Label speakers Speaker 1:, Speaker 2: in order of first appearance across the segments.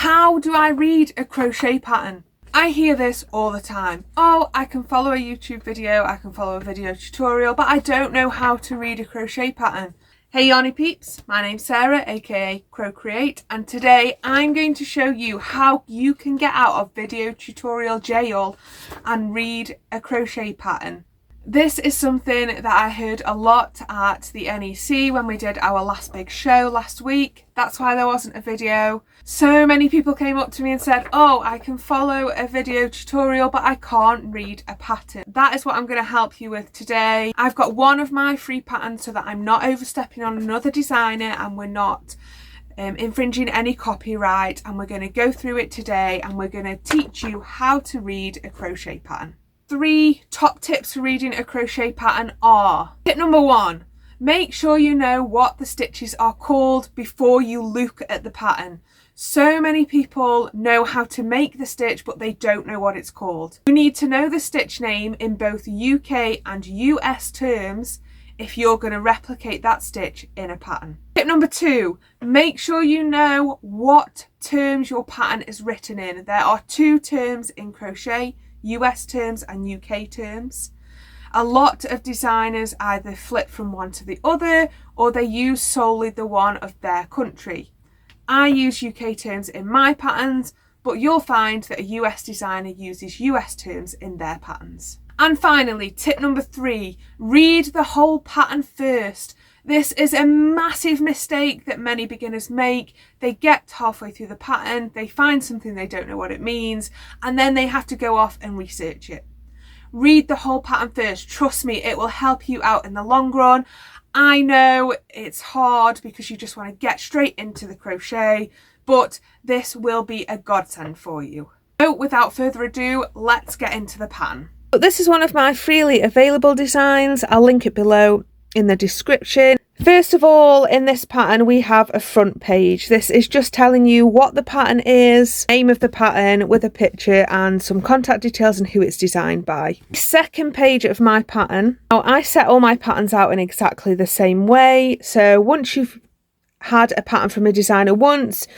Speaker 1: How do I read a crochet pattern? I hear this all the time. Oh, I can follow a YouTube video, I can follow a video tutorial, but I don't know how to read a crochet pattern. Hey yarny peeps, my name's Sarah, aka Crocreate, and today I'm going to show you how you can get out of video tutorial jail and read a crochet pattern. This is something that I heard a lot at the NEC when we did our last big show last week. That's why there wasn't a video. So many people came up to me and said, oh, I can follow a video tutorial, but I can't read a pattern. That is what I'm going to help you with today. I've got one of my free patterns so that I'm not overstepping on another designer and we're not infringing any copyright, and we're going to go through it today and we're going to teach you how to read a crochet pattern. 3 top tips for reading a crochet pattern are: tip number 1, make sure you know what the stitches are called before you look at the pattern. So many people know how to make the stitch, but they don't know what it's called. You need to know the stitch name in both UK and US terms if you're going to replicate that stitch in a pattern. Tip number 2, make sure you know what terms your pattern is written in. There are 2 terms in crochet: US terms and UK terms. A lot of designers either flip from one to the other, or they use solely the one of their country. I use UK terms in my patterns, but you'll find that a US designer uses US terms in their patterns. And finally, tip number 3, read the whole pattern first. This is a massive mistake that many beginners make. They get halfway through the pattern, they find something they don't know what it means, and then they have to go off and research it. Read the whole pattern first. Trust me, it will help you out in the long run. I know it's hard because you just want to get straight into the crochet, but this will be a godsend for you. So without further ado, let's get into the pattern. This is one of my freely available designs. I'll link it below in the description. First of all, in this pattern we have a front page. This is just telling you what the pattern is, name of the pattern with a picture and some contact details and who it's designed by. Second page of my pattern. Now I set all my patterns out in exactly the same way, so once you've had a pattern from a designer once,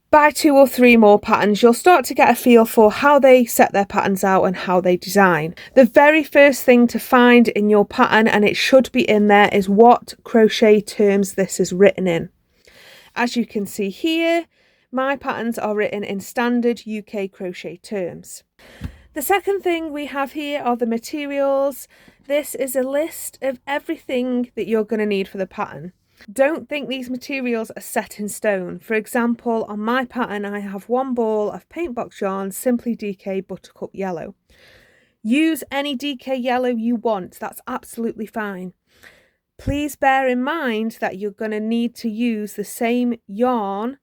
Speaker 1: buy 2 or 3 more patterns, you'll start to get a feel for how they set their patterns out and how they design. The very first thing to find in your pattern, and it should be in there, is what crochet terms this is written in. As you can see here, my patterns are written in standard UK crochet terms. The second thing we have here are the materials. This is a list of everything that you're going to need for the pattern. Don't think these materials are set in stone. For example, on my pattern I have 1 ball of paint box yarn, Simply DK Buttercup Yellow. Use any DK yellow you want, that's absolutely fine. Please bear in mind that you're going to need to use the same yarn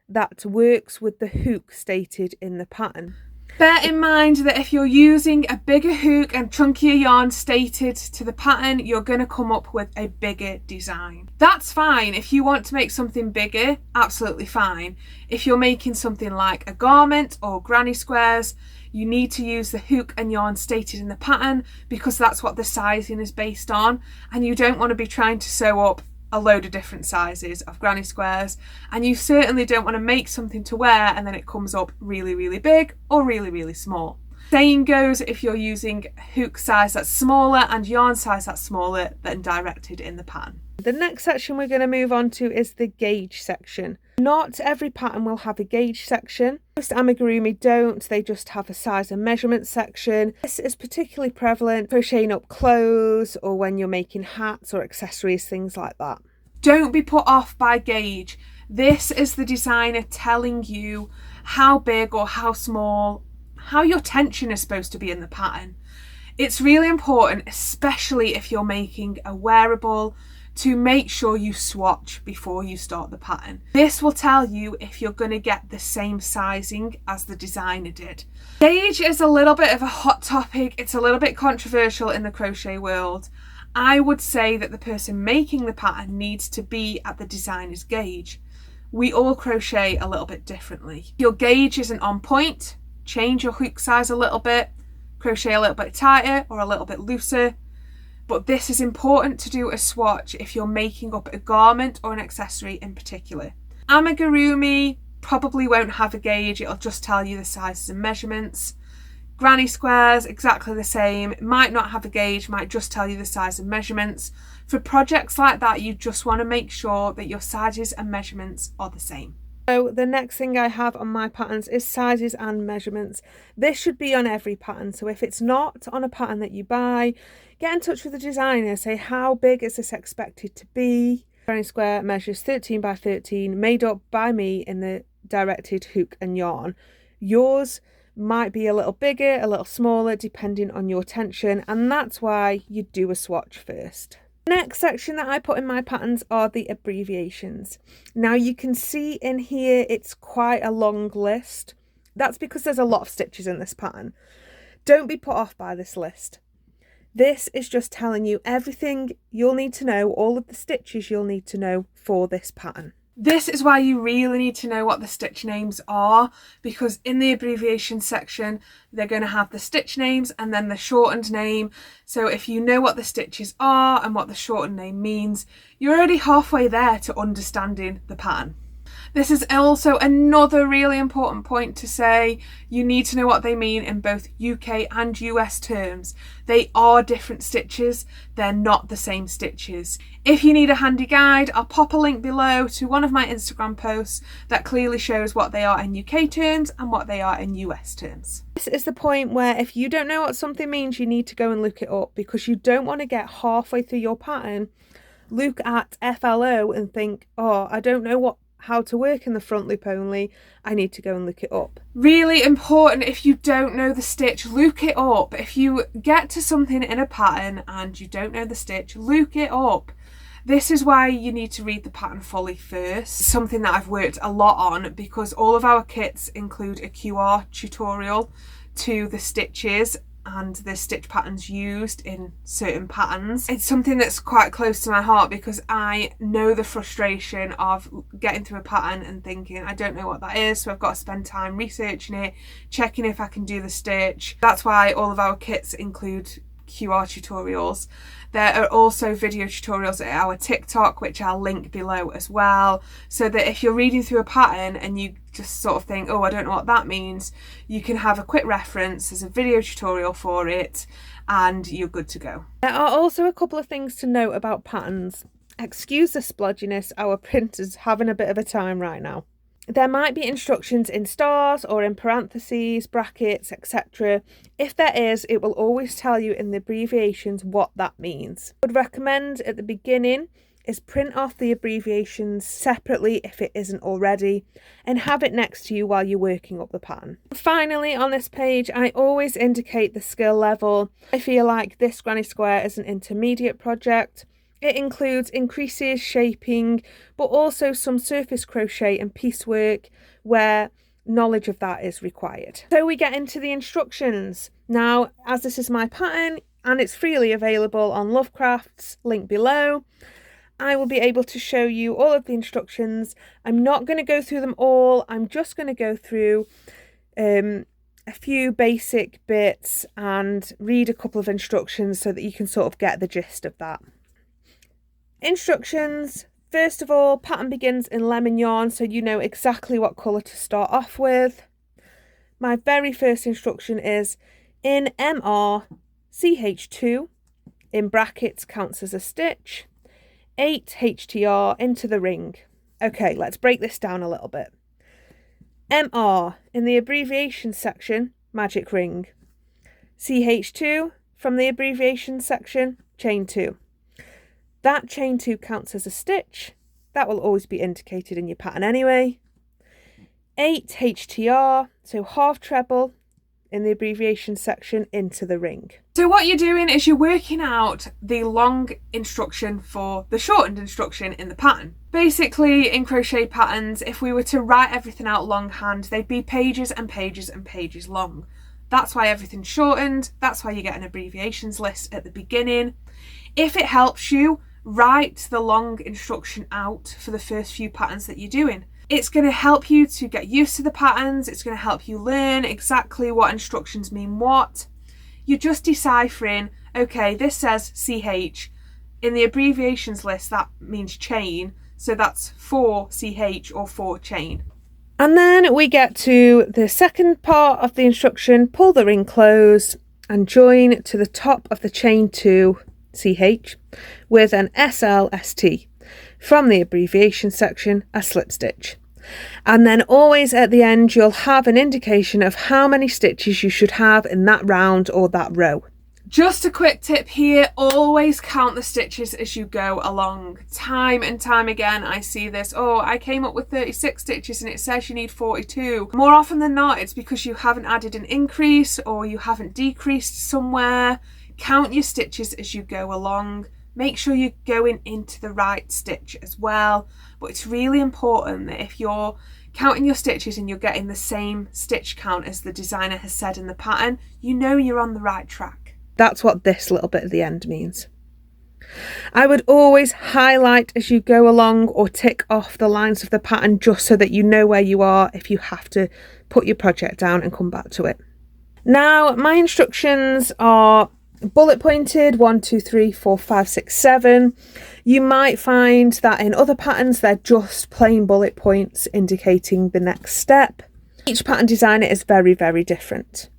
Speaker 1: that works with the hook stated in the pattern. Bear in mind that if you're using a bigger hook and chunkier yarn stated to the pattern, you're going to come up with a bigger design. That's fine. If you want to make something bigger, absolutely fine. If you're making something like a garment or granny squares, you need to use the hook and yarn stated in the pattern because that's what the sizing is based on, and you don't want to be trying to sew up a load of different sizes of granny squares, and you certainly don't want to make something to wear and then it comes up really, really big or really, really small. Same goes if you're using hook size that's smaller and yarn size that's smaller than directed in the pattern. The next section we're going to move on to is the gauge section. Not every pattern will have a gauge section. Most amigurumi don't, they just have a size and measurement section. This is particularly prevalent crocheting up clothes or when you're making hats or accessories, things like that. Don't be put off by gauge. This is the designer telling you how big or how small, how your tension is supposed to be in the pattern. It's really important, especially if you're making a wearable, to make sure you swatch before you start the pattern. This will tell you if you're going to get the same sizing as the designer did. Gauge is a little bit of a hot topic. It's a little bit controversial in the crochet world. I would say that the person making the pattern needs to be at the designer's gauge. We all crochet a little bit differently. If your gauge isn't on point, change your hook size a little bit, crochet a little bit tighter or a little bit looser. But this is important to do a swatch if you're making up a garment or an accessory in particular. Amigurumi, probably won't have a gauge, it'll just tell you the sizes and measurements. Granny squares, exactly the same. It might not have a gauge, might just tell you the size and measurements. For projects like that, you just want to make sure that your sizes and measurements are the same. So the next thing I have on my patterns is sizes and measurements. This should be on every pattern. So if it's not on a pattern that you buy, get in touch with the designer, say how big is this expected to be. Granny square measures 13 by 13, made up by me in the directed hook and yarn. Yours might be a little bigger, a little smaller, depending on your tension, and that's why you do a swatch first. The next section that I put in my patterns are the abbreviations. Now you can see in here it's quite a long list. That's because there's a lot of stitches in this pattern. Don't be put off by this list. This is just telling you everything you'll need to know, all of the stitches you'll need to know for this pattern. This is why you really need to know what the stitch names are, because in the abbreviation section they're going to have the stitch names and then the shortened name. So if you know what the stitches are and what the shortened name means, you're already halfway there to understanding the pattern. This is also another really important point to say. You need to know what they mean in both UK and US terms. They are different stitches, they're not the same stitches. If you need a handy guide, I'll pop a link below to one of my Instagram posts that clearly shows what they are in UK terms and what they are in US terms. This is the point where if you don't know what something means, you need to go and look it up, because you don't want to get halfway through your pattern, look at FLO and think, oh, I don't know how to work in the front loop only, I need to go and look it up. Really important, if you don't know the stitch, look it up. If you get to something in a pattern and you don't know the stitch, look it up. This is why you need to read the pattern fully first. Something that I've worked a lot on, because all of our kits include a QR tutorial to the stitches and the stitch patterns used in certain patterns. It's something that's quite close to my heart, because I know the frustration of getting through a pattern and thinking, I don't know what that is, so I've got to spend time researching it, checking if I can do the stitch. That's why all of our kits include QR tutorials. There are also video tutorials at our TikTok, which I'll link below as well, so that if you're reading through a pattern and you just sort of think, oh, I don't know what that means, you can have a quick reference, there's a video tutorial for it, and you're good to go. There are also a couple of things to note about patterns. Excuse the splodginess, our printer's having a bit of a time right now. There might be instructions in stars or in parentheses, brackets, etc. If there is, it will always tell you in the abbreviations what that means. I would recommend at the beginning is print off the abbreviations separately if it isn't already, and have it next to you while you're working up the pattern. Finally, on this page, I always indicate the skill level. I feel like this granny square is an intermediate project. It includes increases, shaping, but also some surface crochet and piecework where knowledge of that is required. So we get into the instructions. Now, as this is my pattern and it's freely available on Lovecraft's, link below, I will be able to show you all of the instructions. I'm not going to go through them all. I'm just going to go through a few basic bits and read a couple of instructions so that you can sort of get the gist of that. Instructions. First of all, pattern begins in lemon yarn, so you know exactly what colour to start off with. My very first instruction is in MR, CH2, in brackets counts as a stitch, 8 HTR into the ring. Okay, let's break this down a little bit. MR, in the abbreviation section, magic ring. CH2, from the abbreviation section, chain 2. That chain 2 counts as a stitch. That will always be indicated in your pattern anyway. 8 HTR, so half treble in the abbreviation section into the ring. So what you're doing is you're working out the long instruction for the shortened instruction in the pattern. Basically, in crochet patterns, if we were to write everything out longhand, they'd be pages and pages and pages long. That's why everything's shortened. That's why you get an abbreviations list at the beginning. If it helps you, write the long instruction out for the first few patterns that you're doing. It's going to help you to get used to the patterns. It's going to help you learn exactly what instructions mean what. You're just deciphering, okay, this says CH. In the abbreviations list, that means chain. So that's 4 CH or 4 chain. And then we get to the second part of the instruction. Pull the ring closed and join to the top of the chain 2 CH with an SLST. From the abbreviation section, a slip stitch. And then always at the end you'll have an indication of how many stitches you should have in that round or that row. Just a quick tip here, always count the stitches as you go along. Time and time again I see this, oh, I came up with 36 stitches and it says you need 42. More often than not it's because you haven't added an increase or you haven't decreased somewhere. Count your stitches as you go along. Make sure you're going into the right stitch as well. But it's really important that if you're counting your stitches and you're getting the same stitch count as the designer has said in the pattern, you know you're on the right track. That's what this little bit at the end means. I would always highlight as you go along or tick off the lines of the pattern just so that you know where you are if you have to put your project down and come back to it. Now, my instructions are bullet pointed 1, 2, 3, 4, 5, 6, 7. You might find that in other patterns they're just plain bullet points indicating the next step. Each pattern designer is very, very different.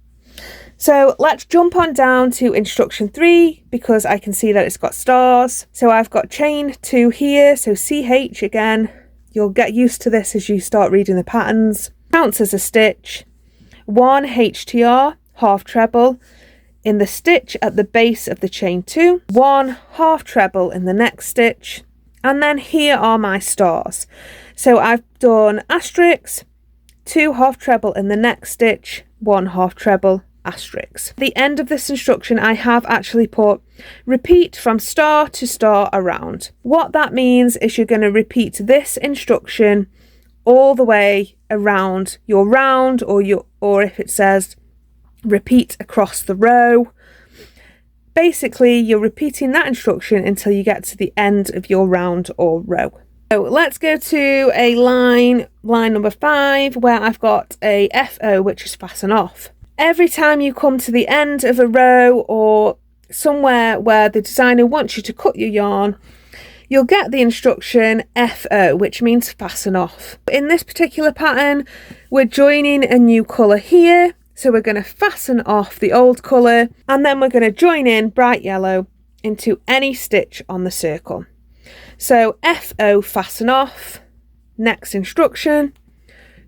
Speaker 1: So let's jump on down to instruction 3 because I can see that it's got stars. So I've got chain 2 here, so CH again. You'll get used to this as you start reading the patterns. Counts as a stitch. 1 HTR, half treble, in the stitch at the base of the chain 2. 1 half treble in the next stitch. And then here are my stars. So I've done asterisk, 2 half treble in the next stitch, 1 half treble, asterisk. At the end of this instruction I have actually put repeat from star to star around. What that means is you're going to repeat this instruction all the way around your round, or if it says repeat across the row, basically you're repeating that instruction until you get to the end of your round or row. So let's go to a line number 5 where I've got a FO, which is fasten off. Every time you come to the end of a row or somewhere where the designer wants you to cut your yarn, you'll get the instruction FO, which means fasten off. In this particular pattern, we're joining a new colour here. So we're going to fasten off the old colour and then we're going to join in bright yellow into any stitch on the circle. So FO, fasten off. Next instruction,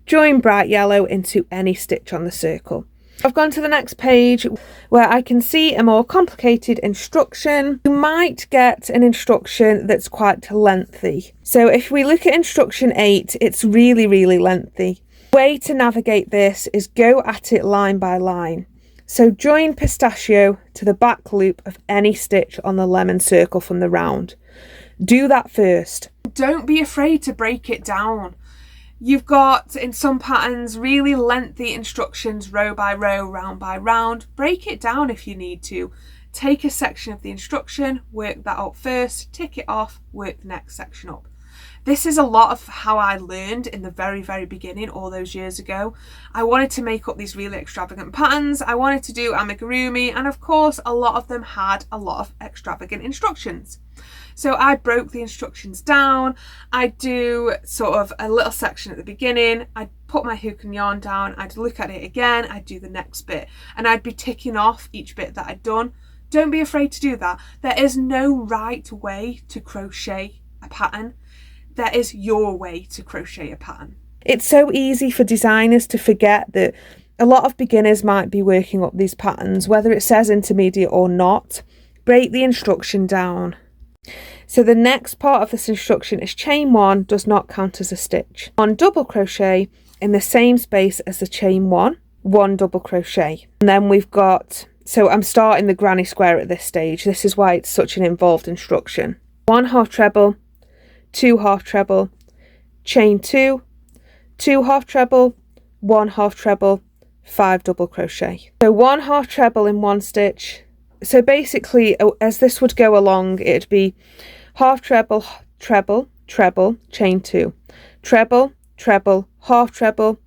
Speaker 1: join bright yellow into any stitch on the circle. I've gone to the next page where I can see a more complicated instruction. You might get an instruction that's quite lengthy. So if we look at instruction 8, it's really, really lengthy. The way to navigate this is go at it line by line. So join pistachio to the back loop of any stitch on the lemon circle from the round. Do that first. Don't be afraid to break it down. You've got, in some patterns, really lengthy instructions, row by row, round by round. Break it down if you need to. Take a section of the instruction, work that up first, tick it off, work the next section up. This is a lot of how I learned in the very, very beginning, all those years ago. I wanted to make up these really extravagant patterns. I wanted to do amigurumi, and of course, a lot of them had a lot of extravagant instructions. So I broke the instructions down. I do sort of a little section at the beginning. I'd put my hook and yarn down. I'd look at it again. I'd do the next bit and I'd be ticking off each bit that I'd done. Don't be afraid to do that. There is no right way to crochet a pattern. There is your way to crochet a pattern. It's so easy for designers to forget that a lot of beginners might be working up these patterns, whether it says intermediate or not. Break the instruction down. So the next part of this instruction is chain 1 does not count as a stitch. 1 double crochet in the same space as the chain 1, 1 double crochet. And then we've got, so I'm starting the granny square at this stage. This is why it's such an involved instruction. 1 half treble, 2 half treble, chain 2, 2 half treble, 1 half treble, 5 double crochet. So 1 half treble in one stitch. So basically, as this would go along, it'd be half treble, treble, treble, chain 2, treble, treble, half treble,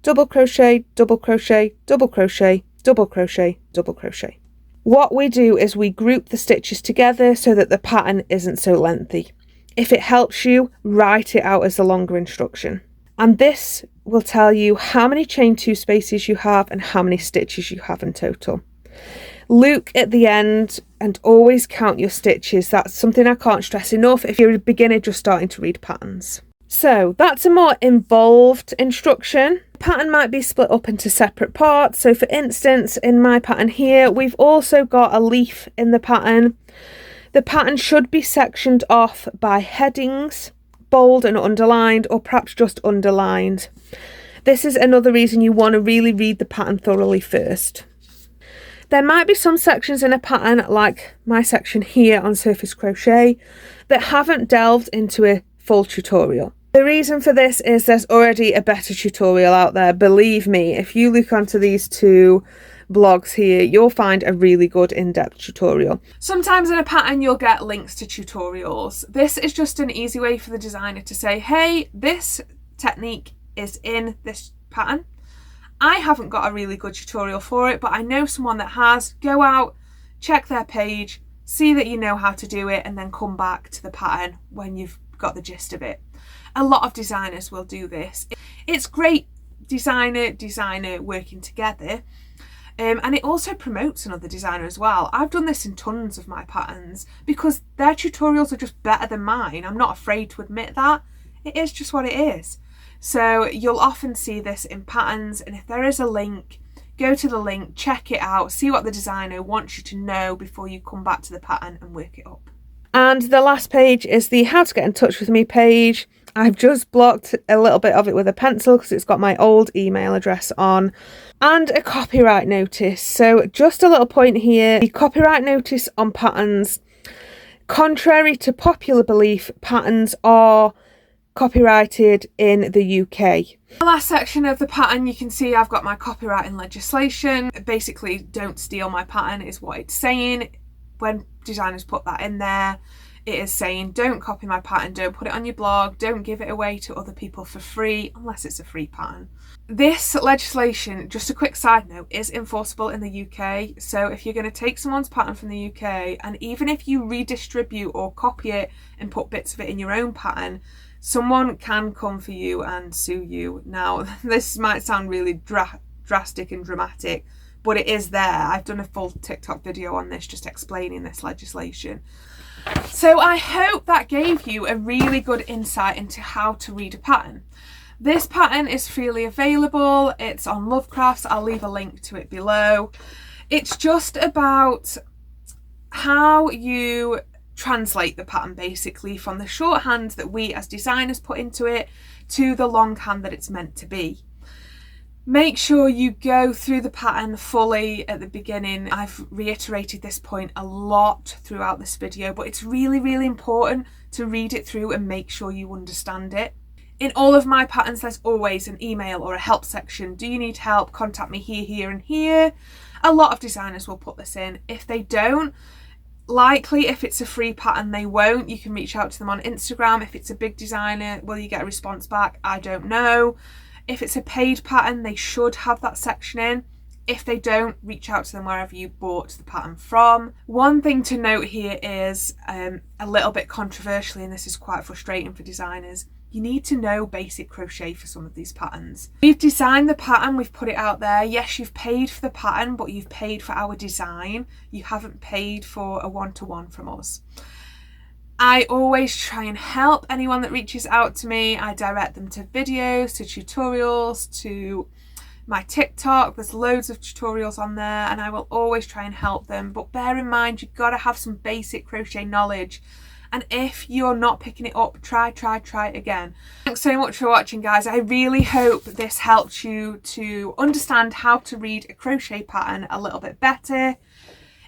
Speaker 1: double crochet, double crochet, double crochet, double crochet, double crochet. What we do is we group the stitches together so that the pattern isn't so lengthy. If it helps you, write it out as a longer instruction. And this will tell you how many chain 2 spaces you have and how many stitches you have in total. Look at the end and always count your stitches. That's something I can't stress enough if you're a beginner just starting to read patterns. So that's a more involved instruction. The pattern might be split up into separate parts. So for instance, in my pattern here, we've also got a leaf in the pattern. The pattern should be sectioned off by headings, bold and underlined, or perhaps just underlined. This is another reason you want to really read the pattern thoroughly first. There might be some sections in a pattern, like my section here on surface crochet, that haven't delved into a full tutorial. The reason for this is there's already a better tutorial out there. Believe me, if you look onto these 2 blogs here, you'll find a really good in-depth tutorial. Sometimes in a pattern you'll get links to tutorials. This is just an easy way for the designer to say, hey, this technique is in this pattern. I haven't got a really good tutorial for it, but I know someone that has. Go out, check their page, see that you know how to do it, and then come back to the pattern when you've got the gist of it. A lot of designers will do this. It's great designer working together, and it also promotes another designer as well. I've done this in tons of my patterns because their tutorials are just better than mine. I'm not afraid to admit that. It is just what it is. So you'll often see this in patterns, and if there is a link, go to the link, check it out, see what the designer wants you to know before you come back to the pattern and work it up. And the last page is the how to get in touch with me page. I've just blocked a little bit of it with a pencil because it's got my old email address on, and a copyright notice. So just a little point here, the copyright notice on patterns, contrary to popular belief, patterns are copyrighted in the UK. The last section of the pattern, you can see I've got my copyright and legislation. Basically, don't steal my pattern is what it's saying. When designers put that in there, it is saying don't copy my pattern, don't put it on your blog, don't give it away to other people for free unless it's a free pattern. This legislation, just a quick side note, is enforceable in the UK. So if you're going to take someone's pattern from the UK, and even if you redistribute or copy it and put bits of it in your own pattern, someone can come for you and sue you. Now, this might sound really drastic and dramatic, but it is there. I've done a full TikTok video on this just explaining this legislation. So I hope that gave you a really good insight into how to read a pattern. This pattern is freely available. It's on Lovecrafts. I'll leave a link to it below. It's just about how you translate the pattern basically from the shorthand that we as designers put into it to the longhand that it's meant to be. Make sure you go through the pattern fully at the beginning. I've reiterated this point a lot throughout this video, but it's really, really important to read it through and make sure you understand it. In all of my patterns, there's always an email or a help section. Do you need help? Contact me here, here, and here. A lot of designers will put this in. If they don't, likely if it's a free pattern, they won't. You can reach out to them on Instagram. If it's a big designer, will you get a response back? I don't know. If it's a paid pattern, they should have that section in. If they don't, reach out to them wherever you bought the pattern from. One thing to note here is a little bit controversially, and this is quite frustrating for designers, you need to know basic crochet for some of these patterns. We've designed the pattern, we've put it out there. Yes, you've paid for the pattern, but you've paid for our design. You haven't paid for a one-to-one from us. I always try and help anyone that reaches out to me. I direct them to videos, to tutorials, to my TikTok. There's loads of tutorials on there, and I will always try and help them. But bear in mind, you've got to have some basic crochet knowledge. And if you're not picking it up, try again. Thanks so much for watching, guys. I really hope this helped you to understand how to read a crochet pattern a little bit better.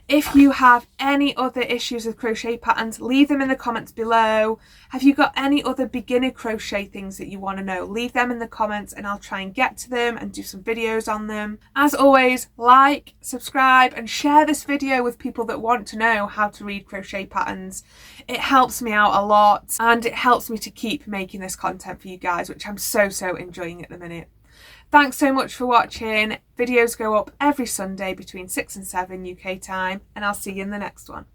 Speaker 1: If you have any other issues with crochet patterns, leave them in the comments below. Have you got any other beginner crochet things that you want to know? Leave them in the comments and I'll try and get to them and do some videos on them. As always, like, subscribe and share this video with people that want to know how to read crochet patterns. It helps me out a lot and it helps me to keep making this content for you guys, which I'm so enjoying at the minute. Thanks so much for watching. Videos go up every Sunday between 6 and 7 UK time, and I'll see you in the next one.